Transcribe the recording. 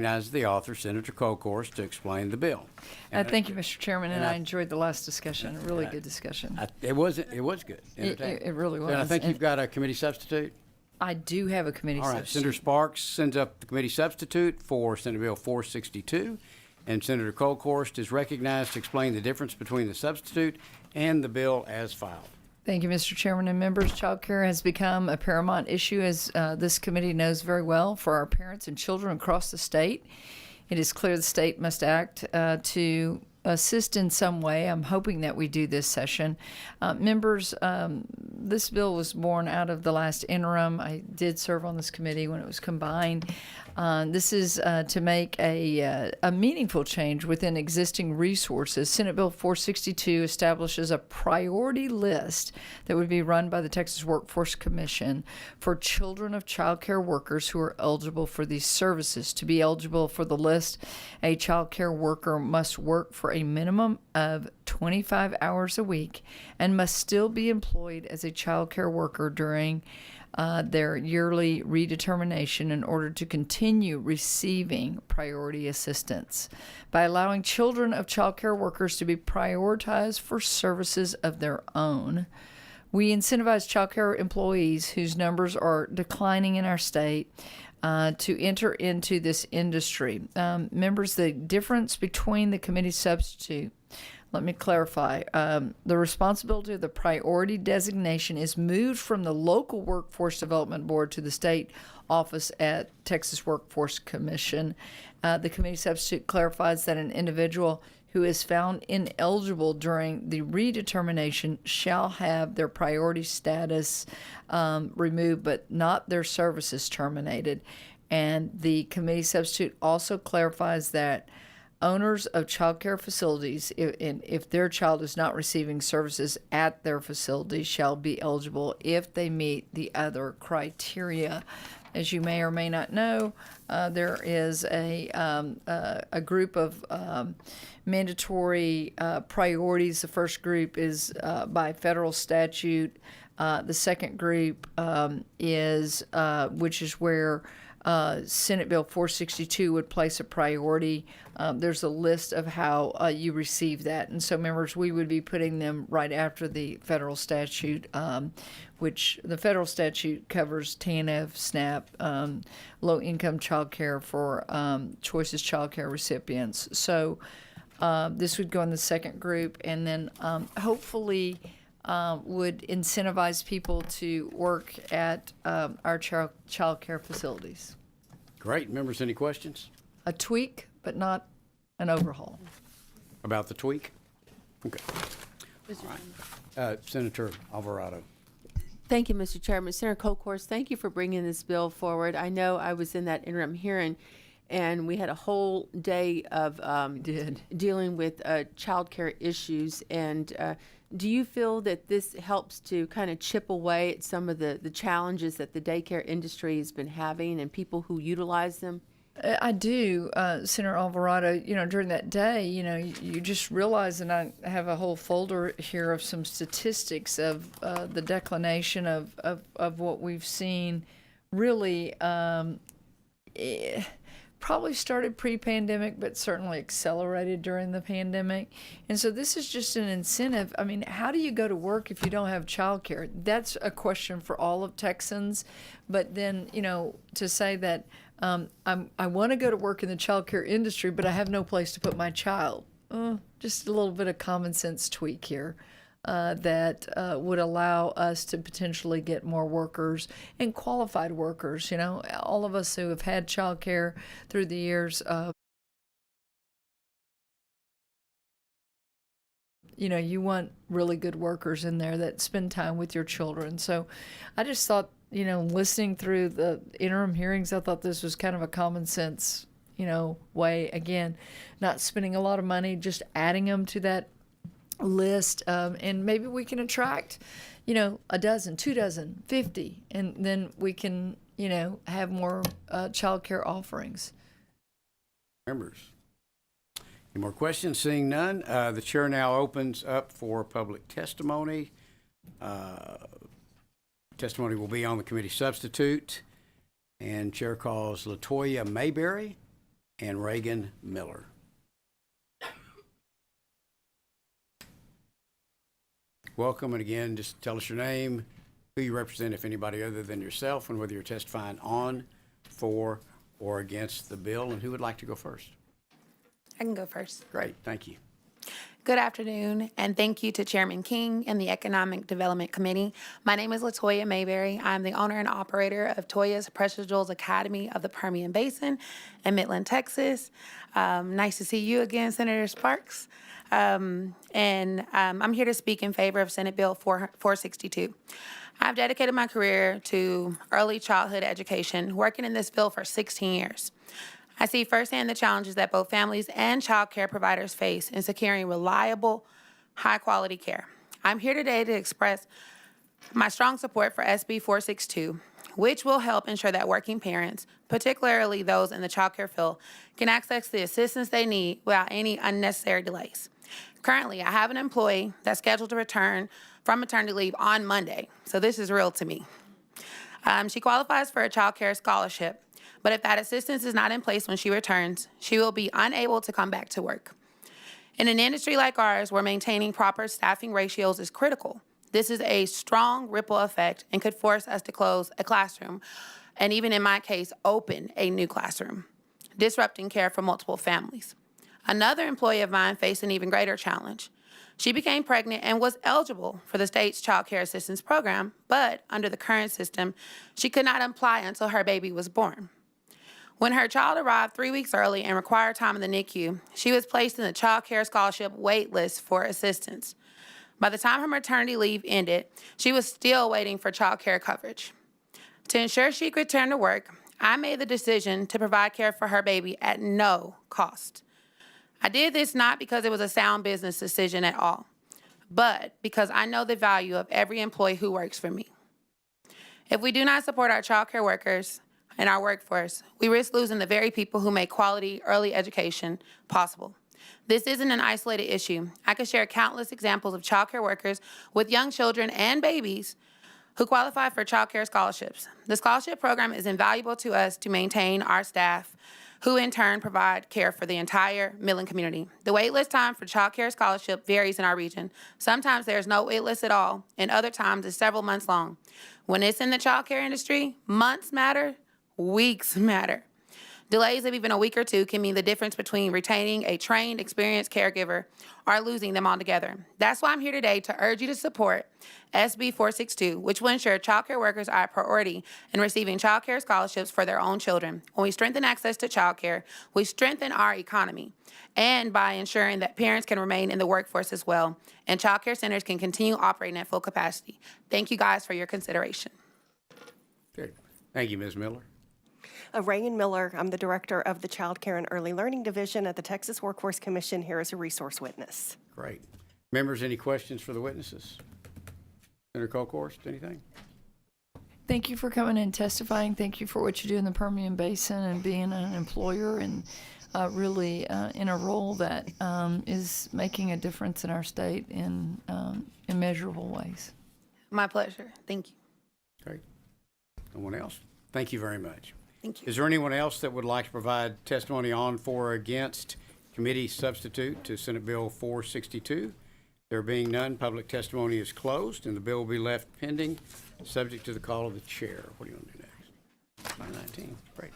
Recognize the author, Senator Colcourse, to explain the bill. Thank you, Mr. Chairman, and I enjoyed the last discussion. A really good discussion. It was good. It really was. And I think you've got a committee substitute. I do have a committee All right. substitute. Senator Sparks sends up the committee substitute for Senate Bill 462, and Senator Colcourse is recognized to explain the difference between the substitute and the bill as filed. Thank you, Mr. Chairman and members. Child care has become a paramount issue, as this committee knows very well, for our parents and children across the state. It is clear the state must act to assist in some way. I'm hoping that we do this session. Members, this bill was born out of the last interim. I did serve on this committee when it was combined. This is to make a meaningful change within existing resources. Senate Bill 462 establishes a priority list that would be run by the Texas Workforce Commission for children of child care workers who are eligible for these services. To be eligible for the list, a child care worker must work for a minimum of 25 hours a week and must still be employed as a child care worker during their yearly redetermination in order to continue receiving priority assistance. By allowing children of child care workers to be prioritized for services of their own, we incentivize child care employees whose numbers are declining in our state to enter into this industry. Members, the difference between the committee substitute, let me clarify. The responsibility of the priority designation is moved from the local Workforce Development Board to the state office at Texas Workforce Commission. The committee substitute clarifies that an individual who is found ineligible during the redetermination shall have their priority status removed, but not their services terminated. And the committee substitute also clarifies that owners of child care facilities, if their child is not receiving services at their facility, shall be eligible if they meet the other criteria. As you may or may not know, there is a group of mandatory priorities. The first group is by federal statute. The second group is, which is where Senate Bill 462 would place a priority. There's a list of how you receive that. And so, members, we would be putting them right after the federal statute, which the federal statute covers TANF, SNAP, low-income child care for Choices Child Care recipients. So this would go in the second group, and then hopefully would incentivize people to work at our child care facilities. Great. Members, any questions? A tweak, but not an overhaul. About the tweak? Okay. All right. Senator Alvarado. Thank you, Mr. Chairman. Senator Colcourse, thank you for bringing this bill forward. I know I was in that interim hearing, and we had a whole day of dealing with child care issues. And do you feel that this helps to kind of chip away at some of the challenges that the daycare industry has been having and people who utilize them? I do, Senator Alvarado. You know, during that day, you just realize, and I have a whole folder here of some statistics of the declination of what we've seen. Really, probably started pre-pandemic, but certainly accelerated during the pandemic. And so this is just an incentive. I mean, how do you go to work if you don't have childcare? That's a question for all of Texans. But then, to say that I want to go to work in the childcare industry, but I have no place to put my child. Just a little bit of common sense tweak here. That would allow us to potentially get more workers and qualified workers. All of us who have had child care through the years, you want really good workers in there that spend time with your children. So I just thought, listening through the interim hearings, I thought this was kind of a common sense, way. Again, not spending a lot of money, just adding them to that list, and maybe we can attract, a dozen, 2 dozen, 50, and then we can, have more child care offerings. Members, any more questions? Seeing none, the chair now opens up for public testimony. Testimony will be on the committee substitute, and chair calls Latoya Mayberry and Reagan Miller. Welcome, and again, just tell us your name, who you represent, if anybody other than yourself, and whether you're testifying on, for, or against the bill, and who would like to go first? I can go first. Great, thank you. Good afternoon, and thank you to Chairman King and the Economic Development Committee. My name is Latoya Mayberry. I'm the owner and operator of Toya's Precious Jewels Academy of the Permian Basin in Midland, Texas. Nice to see you again, Senator Sparks. I'm here to speak in favor of Senate Bill 462. I've dedicated my career to early childhood education, working in this field for 16 years. I see firsthand the challenges that both families and child care providers face in securing reliable, high-quality care. I'm here today to express my strong support for SB 462, which will help ensure that working parents, particularly those in the child care field, can access the assistance they need without any unnecessary delays. Currently, I have an employee that's scheduled to return from maternity leave on Monday, so this is real to me. She qualifies for a child care scholarship, but if that assistance is not in place when she returns, she will be unable to come back to work. In an industry like ours, where maintaining proper staffing ratios is critical, this is a strong ripple effect and could force us to close a classroom, and even in my case, open a new classroom, disrupting care for multiple families. Another employee of mine faced an even greater challenge. She became pregnant and was eligible for the state's child care assistance program, but under the current system, she could not apply until her baby was born. When her child arrived 3 weeks early and required time in the NICU, she was placed in the Child Care Scholarship wait list for assistance. By the time her maternity leave ended, she was still waiting for child care coverage. To ensure she could return to work, I made the decision to provide care for her baby at no cost. I did this not because it was a sound business decision at all, but because I know the value of every employee who works for me. If we do not support our child care workers and our workforce, we risk losing the very people who make quality early education possible. This isn't an isolated issue. I could share countless examples of child care workers with young children and babies who qualify for child care scholarships. The scholarship program is invaluable to us to maintain our staff, who in turn provide care for the entire Midland community. The waitlist time for child care scholarship varies in our region. Sometimes there's no waitlist at all, and other times it's several months long. When it's in the child care industry, months matter, weeks matter. Delays of even a week or two can mean the difference between retaining a trained, experienced caregiver or losing them altogether. That's why I'm here today to urge you to support SB 462, which will ensure child care workers are a priority in receiving child care scholarships for their own children. When we strengthen access to child care, we strengthen our economy, and by ensuring that parents can remain in the workforce as well, and child care centers can continue operating at full capacity. Thank you guys for your consideration. Good. Thank you, Ms. Miller. Reagan Miller, I'm the director of the Childcare and Early Learning Division at the Texas Workforce Commission, here as a resource witness. Great. Members, any questions for the witnesses? Senator Colkhorst, anything? Thank you for coming and testifying. Thank you for what you do in the Permian Basin and being an employer and really in a role that is making a difference in our state in immeasurable ways. My pleasure. Thank you. Great. No one else? Thank you very much. Thank you. Is there anyone else that would like to provide testimony on, for, or against committee substitute to Senate Bill 462? There being none, public testimony is closed, and the bill will be left pending, subject to the call of the chair. What do you want to do next? 919. Great.